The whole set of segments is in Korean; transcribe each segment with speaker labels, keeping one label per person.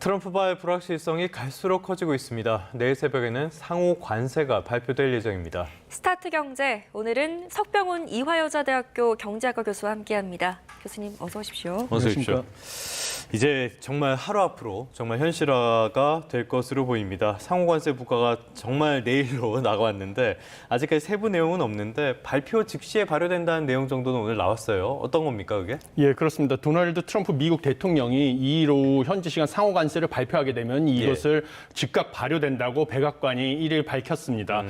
Speaker 1: 트럼프발 불확실성이 갈수록 커지고 있습니다. 내일 새벽에는 상호 관세가 발표될 예정입니다.
Speaker 2: 스타트 경제, 오늘은 석병훈 이화여자대학교 경제학과 교수와 함께합니다. 교수님 어서 오십시오.
Speaker 1: 어서 오십시오. 이제 정말 하루 앞으로 정말 현실화가 될 것으로 보입니다. 상호관세 부과가 정말 내일로 나왔는데 아직까지 세부 내용은 없는데 발표 즉시에 발효된다는 내용 정도는 오늘 나왔어요. 어떤 겁니까 그게?
Speaker 3: 예, 그렇습니다. 도널드 트럼프 미국 대통령이 2일 오후 현지 시간 상호관세를 발표하게 되면 이것을 즉각 발효된다고 백악관이 1일 밝혔습니다.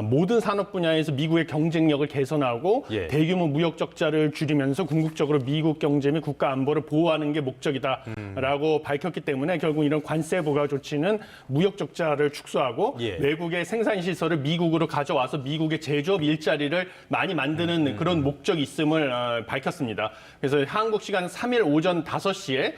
Speaker 3: 모든 산업 분야에서 미국의 경쟁력을 개선하고 대규모 무역 적자를 줄이면서 궁극적으로 미국 경제 및 국가 안보를 보호하는 게 목적이다라고 밝혔기 때문에 결국 이런 관세 부과 조치는 무역 적자를 축소하고 외국의 생산 시설을 미국으로 가져와서 미국의 제조업 일자리를 많이 만드는 그런 목적이 있음을 밝혔습니다. 그래서 한국 시간 3일 오전 5시에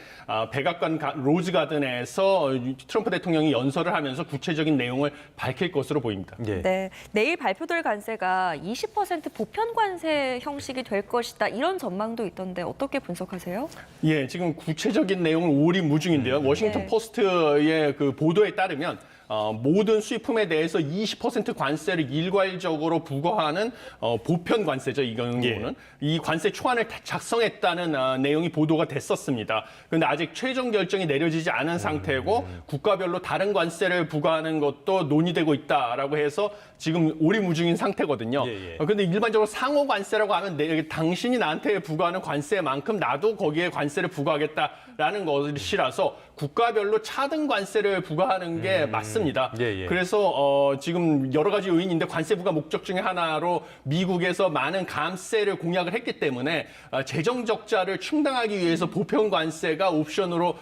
Speaker 3: 백악관 로즈가든에서 트럼프 대통령이 연설을 하면서 구체적인 내용을 밝힐 것으로 보입니다.
Speaker 2: 네, 내일 발표될 관세가 20% 보편 관세 형식이 될 것이다. 이런 전망도 있던데 어떻게 분석하세요?
Speaker 3: 예, 지금 구체적인 내용은 오리무중인데요. 워싱턴 포스트의 그 보도에 따르면 모든 수입품에 대해서 20% 관세를 일괄적으로 부과하는 보편 관세죠. 이 경우는 이 관세 초안을 작성했다는 내용이 보도가 됐었습니다. 그런데 아직 최종 결정이 내려지지 않은 상태고 국가별로 다른 관세를 부과하는 것도 논의되고 있다라고 해서 지금 오리무중인 상태거든요. 그런데 일반적으로 상호 관세라고 하면 당신이 나한테 부과하는 관세만큼 나도 거기에 관세를 부과하겠다라는 것이라서 국가별로 차등 관세를 부과하는 게 맞습니다. 그래서 지금 여러 가지 요인인데 관세 부과 목적 중에 하나로 미국에서 많은 감세를 공약을 했기 때문에 재정 적자를 충당하기 위해서 보편 관세가 옵션으로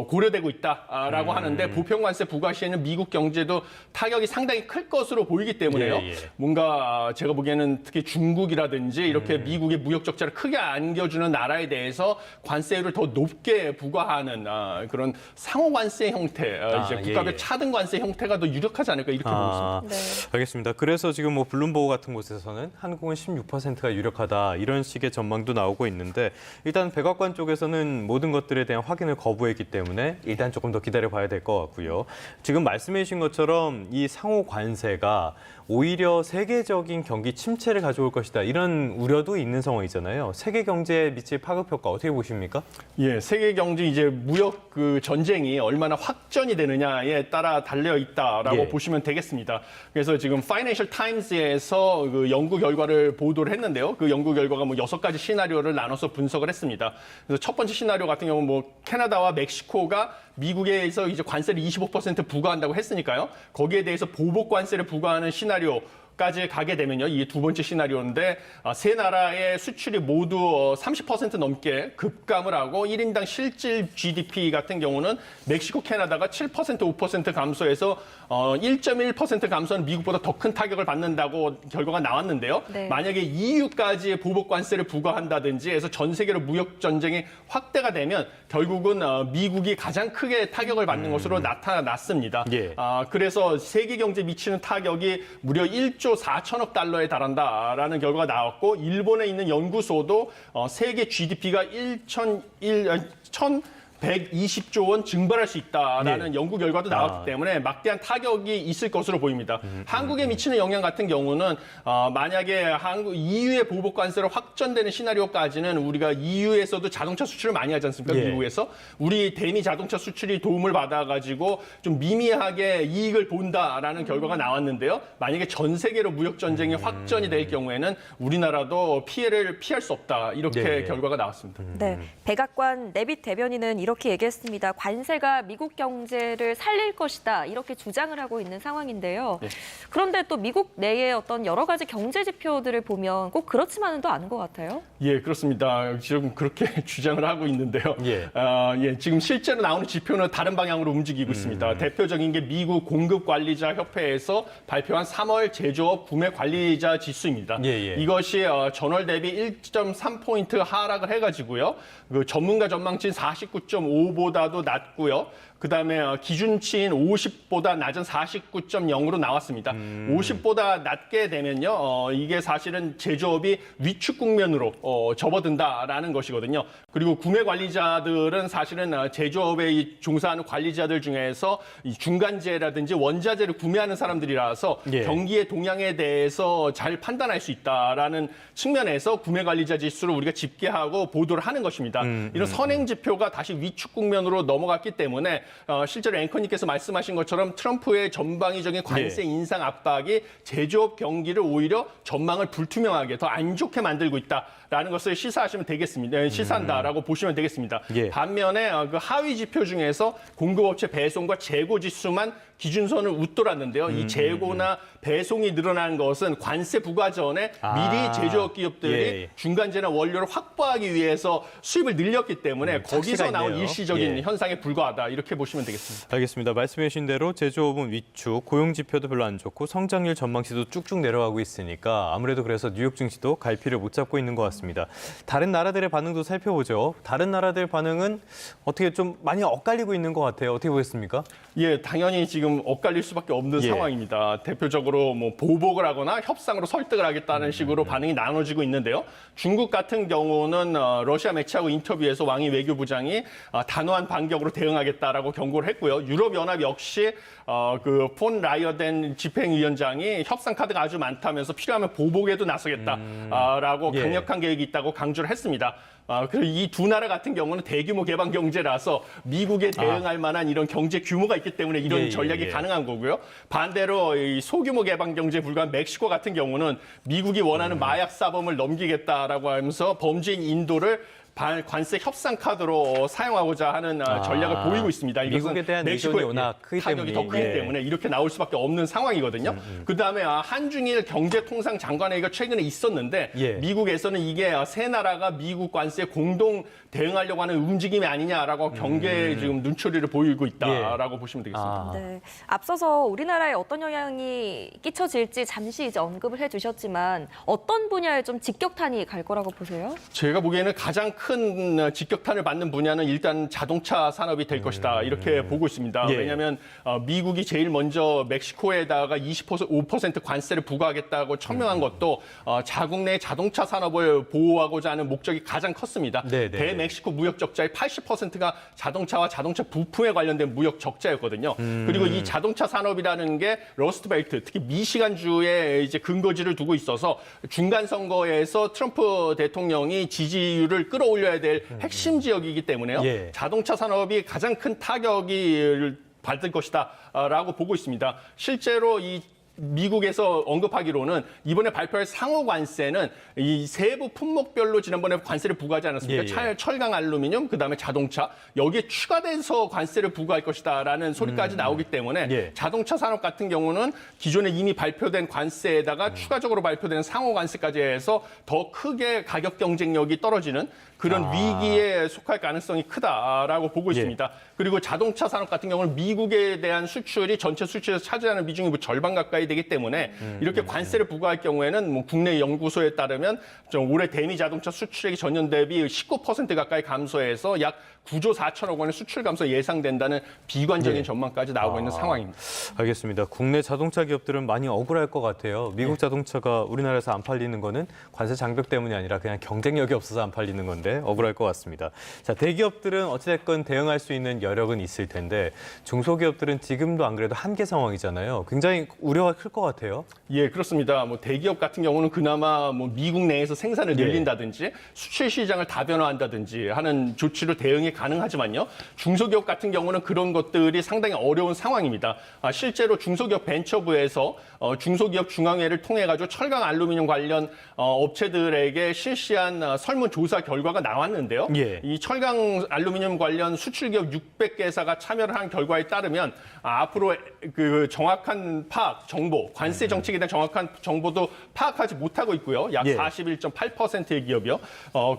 Speaker 3: 고려되고 있다라고 하는데 보편 관세 부과 시에는 미국 경제도 타격이 상당히 클 것으로 보이기 때문에요. 뭔가 제가 보기에는 특히 중국이라든지 이렇게 미국의 무역 적자를 크게 안겨주는 나라에 대해서 관세율을 더 높게 부과하는 그런 상호 관세 형태, 이제 국가별 차등 관세 형태가 더 유력하지 않을까 이렇게 보고 있습니다.
Speaker 1: 알겠습니다. 그래서 지금 뭐 블룸버그 같은 곳에서는 한국은 16%가 유력하다 이런 식의 전망도 나오고 있는데 일단 백악관 쪽에서는 모든 것들에 대한 확인을 거부했기 때문에 일단 조금 더 기다려봐야 될 것 같고요. 지금 말씀해 주신 것처럼 이 상호 관세가 오히려 세계적인 경기 침체를 가져올 것이다 이런 우려도 있는 상황이잖아요. 세계 경제에 미칠 파급 효과 어떻게 보십니까?
Speaker 3: 예, 세계 경제 이제 무역 그 전쟁이 얼마나 확전이 되느냐에 따라 달려 있다라고 보시면 되겠습니다. 그래서 지금 파이낸셜 타임즈에서 그 연구 결과를 보도를 했는데요. 그 연구 결과가 뭐 6가지 시나리오를 나눠서 분석을 했습니다. 그래서 첫 번째 시나리오 같은 경우는 뭐 캐나다와 멕시코가 미국에서 이제 관세를 25% 부과한다고 했으니까요. 거기에 대해서 보복 관세를 부과하는 시나리오까지 가게 되면요. 이게 두 번째 시나리오인데 세 나라의 수출이 모두 30% 넘게 급감을 하고 1인당 실질 GDP 같은 경우는 멕시코, 캐나다가 7%, 5% 감소해서 1.1% 감소는 미국보다 더 큰 타격을 받는다고 결과가 나왔는데요. 만약에 EU까지 보복 관세를 부과한다든지 해서 전 세계로 무역 전쟁이 확대가 되면 결국은 미국이 가장 크게 타격을 받는 것으로 나타났습니다. 그래서 세계 경제에 미치는 타격이 무려 1조 4천억 달러에 달한다라는 결과가 나왔고 일본에 있는 연구소도 세계 GDP가 1,120조 원 증발할 수 있다라는 연구 결과도 나왔기 때문에 막대한 타격이 있을 것으로 보입니다. 한국에 미치는 영향 같은 경우는 만약에 EU의 보복 관세로 확전되는 시나리오까지는 우리가 EU에서도 자동차 수출을 많이 하지 않습니까? 미국에서 우리 대미 자동차 수출이 도움을 받아가지고 좀 미미하게 이익을 본다라는 결과가 나왔는데요. 만약에 전 세계로 무역 전쟁이 확전이 될 경우에는 우리나라도 피해를 피할 수 없다 이렇게 결과가 나왔습니다.
Speaker 2: 백악관 내빗 대변인은 이렇게 얘기했습니다. 관세가 미국 경제를 살릴 것이다. 이렇게 주장을 하고 있는 상황인데요. 그런데 또 미국 내의 어떤 여러 가지 경제 지표들을 보면 꼭 그렇지만은 또 않은 것 같아요.
Speaker 3: 예, 그렇습니다. 지금 그렇게 주장을 하고 있는데요. 지금 실제로 나오는 지표는 다른 방향으로 움직이고 있습니다. 대표적인 게 미국 공급관리자협회에서 발표한 3월 제조업 구매 관리자 지수입니다. 이것이 전월 대비 1.3포인트 하락을 해가지고요. 그 전문가 전망치인 49.5 44.5보다도 낮고요. 그다음에 기준치인 50보다 낮은 49.0으로 나왔습니다. 50보다 낮게 되면요, 이게 사실은 제조업이 위축 국면으로 접어든다라는 것이거든요. 그리고 구매 관리자들은 사실은 제조업에 종사하는 관리자들 중에서 이 중간재라든지 원자재를 구매하는 사람들이라서
Speaker 1: 예.
Speaker 3: 경기의 동향에 대해서 잘 판단할 수 있다라는 측면에서 구매 관리자 지수를 우리가 집계하고 보도를 하는 것입니다. 이런 선행 지표가 다시 위축 국면으로 넘어갔기 때문에 실제로 앵커님께서 말씀하신 것처럼 트럼프의 전방위적인 관세 인상 압박이 제조업 경기를 오히려 전망을 불투명하게 더 안 좋게 만들고 있다라는 것을 시사하시면 되겠습니다. 시사한다라고 보시면 되겠습니다.
Speaker 1: 예.
Speaker 3: 반면에 그 하위 지표 중에서 공급업체 배송과 재고 지수만 기준선을 웃돌았는데요. 이 재고나 배송이 늘어난 것은 관세 부과 전에 미리 제조업 기업들이
Speaker 1: 예.
Speaker 3: 중간재나 원료를 확보하기 위해서 수입을 늘렸기 때문에 거기서
Speaker 1: 착시가
Speaker 3: 나온
Speaker 1: 있네요.
Speaker 3: 일시적인
Speaker 1: 예.
Speaker 3: 현상에 불과하다 이렇게 보시면 되겠습니다.
Speaker 1: 알겠습니다. 말씀해 주신 대로 제조업은 위축, 고용 지표도 별로 안 좋고 성장률 전망치도 쭉쭉 내려가고 있으니까 아무래도 그래서 뉴욕 증시도 갈피를 못 잡고 있는 것 같습니다. 다른 나라들의 반응도 살펴보죠. 다른 나라들 반응은 어떻게 좀 많이 엇갈리고 있는 것 같아요. 어떻게 보셨습니까?
Speaker 3: 예, 당연히 지금 엇갈릴 수밖에 없는
Speaker 1: 예.
Speaker 3: 상황입니다. 대표적으로 뭐 보복을 하거나 협상으로 설득을 하겠다는 식으로 반응이 나눠지고 있는데요. 중국 같은 경우는 러시아 매체하고 인터뷰에서 왕이 외교부장이 단호한 반격으로 대응하겠다라고 경고를 했고요. 유럽연합 역시 그 폰 라이어덴 집행위원장이 협상 카드가 아주 많다면서 필요하면 보복에도 나서겠다라고
Speaker 1: 예.
Speaker 3: 강력한 계획이 있다고 강조를 했습니다. 그리고 이 두 나라 같은 경우는 대규모 개방 경제라서 미국에 대응할 만한 이런 경제 규모가 있기 때문에 이런
Speaker 1: 예,
Speaker 3: 전략이
Speaker 1: 예.
Speaker 3: 가능한 거고요. 반대로 이 소규모 개방 경제에 불과한 멕시코 같은 경우는 미국이 원하는 마약 사범을 넘기겠다라고 하면서 범죄인 인도를 관세 협상 카드로 사용하고자 하는 전략을 보이고 있습니다.
Speaker 1: 미국에 대한 의존이 워낙 크기
Speaker 3: 타격이 더 크기
Speaker 1: 때문에.
Speaker 3: 때문에 이렇게 나올 수밖에 없는 상황이거든요. 그다음에 한중일 경제통상장관회의가 최근에 있었는데
Speaker 1: 예.
Speaker 3: 미국에서는 이게 세 나라가 미국 관세에 공동 대응하려고 하는 움직임이 아니냐라고 경계에 지금 눈초리를 보이고 있다라고 보시면 되겠습니다.
Speaker 2: 네. 앞서서 우리나라에 어떤 영향이 끼쳐질지 잠시 이제 언급을 해주셨지만 어떤 분야에 좀 직격탄이 갈 거라고 보세요?
Speaker 3: 제가 보기에는 가장 큰 직격탄을 받는 분야는 일단 자동차 산업이 될 것이다 이렇게 보고 있습니다.
Speaker 1: 예.
Speaker 3: 왜냐하면 미국이 제일 먼저 멕시코에다가 5% 관세를 부과하겠다고 천명한 것도 자국 내 자동차 산업을 보호하고자 하는 목적이 가장 컸습니다.
Speaker 1: 네네.
Speaker 3: 대멕시코 무역 적자의 80%가 자동차와 자동차 부품에 관련된 무역 적자였거든요. 그리고 이 자동차 산업이라는 게 러스트벨트, 특히 미시간주에 이제 근거지를 두고 있어서 중간 선거에서 트럼프 대통령이 지지율을 끌어올려야 될 핵심 지역이기 때문에요.
Speaker 1: 예.
Speaker 3: 자동차 산업이 가장 큰 타격이 받을 것이다라고 보고 있습니다. 실제로 이 미국에서 언급하기로는 이번에 발표할 상호 관세는 이 세부 품목별로 지난번에 관세를 부과하지 않았습니까?
Speaker 1: 예, 예.
Speaker 3: 철강, 알루미늄, 그다음에 자동차 여기에 추가돼서 관세를 부과할 것이다라는 소리까지 나오기 때문에
Speaker 1: 예.
Speaker 3: 자동차 산업 같은 경우는 기존에 이미 발표된 관세에다가 추가적으로 발표되는 상호 관세까지 해서 더 크게 가격 경쟁력이 떨어지는 그런 위기에 속할 가능성이 크다라고 보고 있습니다. 그리고 자동차 산업 같은 경우는 미국에 대한 수출이 전체 수출에서 차지하는 비중이 뭐 절반 가까이 되기 때문에 이렇게 관세를 부과할 경우에는 뭐 국내 연구소에 따르면 좀 올해 대미 자동차 수출액이 전년 대비 19% 가까이 감소해서 약 9조 4천억 원의 수출 감소 예상된다는 비관적인 전망까지 나오고 있는 상황입니다.
Speaker 1: 알겠습니다. 국내 자동차 기업들은 많이 억울할 것 같아요. 미국 자동차가 우리나라에서 안 팔리는 거는 관세 장벽 때문이 아니라 그냥 경쟁력이 없어서 안 팔리는 건데 억울할 것 같습니다. 자, 대기업들은 어찌됐건 대응할 수 있는 여력은 있을 텐데 중소기업들은 지금도 안 그래도 한계 상황이잖아요. 굉장히 우려가 클 것 같아요.
Speaker 3: 예, 그렇습니다. 뭐 대기업 같은 경우는 그나마 뭐 미국 내에서 생산을 늘린다든지 수출 시장을 다변화한다든지 하는 조치로 대응이 가능하지만요. 중소기업 같은 경우는 그런 것들이 상당히 어려운 상황입니다. 실제로 중소기업 벤처부에서 중소기업 중앙회를 통해 가지고 철강 알루미늄 관련 업체들에게 실시한 설문조사 결과가 나왔는데요.
Speaker 1: 예.
Speaker 3: 이 철강 알루미늄 관련 수출기업 600개사가 참여를 한 결과에 따르면 앞으로 그 정확한 파악, 정보, 관세 정책에 대한 정확한 정보도 파악하지 못하고 있고요. 약
Speaker 1: 예.
Speaker 3: 41.8%의 기업이요.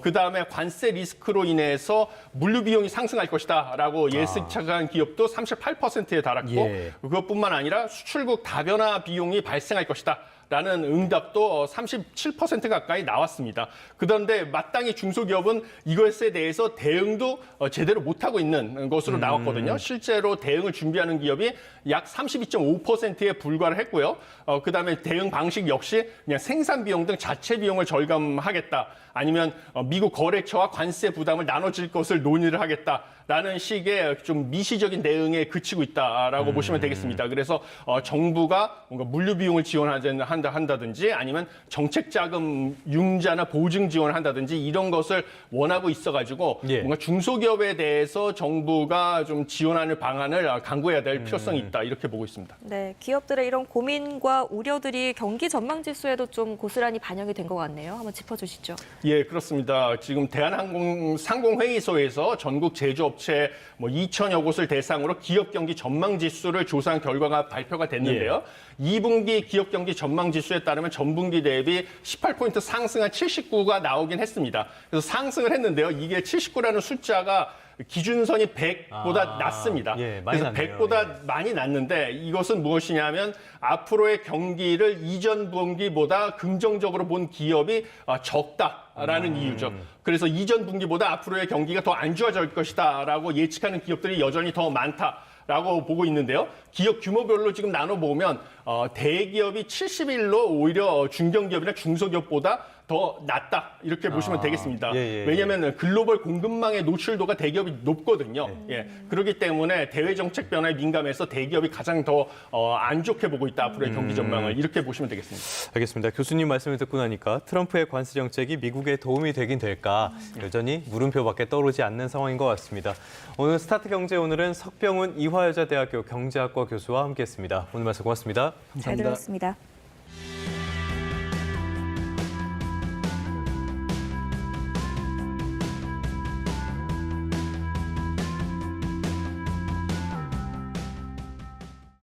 Speaker 3: 그다음에 관세 리스크로 인해서 물류 비용이 상승할 것이다라고 예측한 기업도 38%에 달았고
Speaker 1: 예.
Speaker 3: 그것뿐만 아니라 수출국 다변화 비용이 발생할 것이다. 라는 응답도 37% 가까이 나왔습니다. 그런데 마땅히 중소기업은 이것에 대해서 대응도 제대로 못하고 있는 것으로 나왔거든요. 실제로 대응을 준비하는 기업이 약 32.5%에 불과를 했고요. 그다음에 대응 방식 역시 그냥 생산 비용 등 자체 비용을 절감하겠다. 아니면 미국 거래처와 관세 부담을 나눠질 것을 논의를 하겠다라는 식의 좀 미시적인 대응에 그치고 있다라고 보시면 되겠습니다. 그래서 정부가 뭔가 물류 비용을 지원한다든지 아니면 정책 자금 융자나 보증 지원을 한다든지 이런 것을 원하고 있어가지고
Speaker 1: 예.
Speaker 3: 뭔가 중소기업에 대해서 정부가 좀 지원하는 방안을 강구해야 될 필요성이 있다 이렇게 보고 있습니다.
Speaker 2: 네, 기업들의 이런 고민과 우려들이 경기 전망 지수에도 좀 고스란히 반영이 된 것 같네요. 한번 짚어주시죠.
Speaker 3: 예, 그렇습니다. 지금 대한항공 상공회의소에서 전국 제조업체 2천여 곳을 대상으로 기업 경기 전망 지수를 조사한 결과가 발표가 됐는데요. 2분기 기업 경기 전망 지수에 따르면 전분기 대비 18포인트 상승한 79가 나오긴 했습니다. 그래서 상승을 했는데요. 이게 79라는 숫자가 기준선이 100보다 낮습니다.
Speaker 1: 예, 많이
Speaker 3: 그래서
Speaker 1: 낮네요.
Speaker 3: 100보다 많이 낮는데 이것은 무엇이냐면 앞으로의 경기를 이전 분기보다 긍정적으로 본 기업이 적다라는 이유죠. 그래서 이전 분기보다 앞으로의 경기가 더 안 좋아질 것이다라고 예측하는 기업들이 여전히 더 많다라고 보고 있는데요. 기업 규모별로 지금 나눠보면 대기업이 71로 오히려 중견기업이나 중소기업보다 더 낮다 이렇게 보시면 되겠습니다.
Speaker 1: 예.
Speaker 3: 왜냐하면 글로벌 공급망의 노출도가 대기업이 높거든요. 예. 그렇기 때문에 대외 정책 변화에 민감해서 대기업이 가장 더 안 좋게 보고 있다 앞으로의 경기 전망을 이렇게 보시면 되겠습니다.
Speaker 1: 알겠습니다. 교수님 말씀을 듣고 나니까 트럼프의 관세 정책이 미국에 도움이 되긴 될까 여전히 물음표밖에 떠오르지 않는 상황인 것 같습니다. 오늘 스타트 경제 오늘은 석병훈 이화여자대학교 경제학과 교수와 함께했습니다. 오늘 말씀 고맙습니다.
Speaker 2: 잘 들었습니다.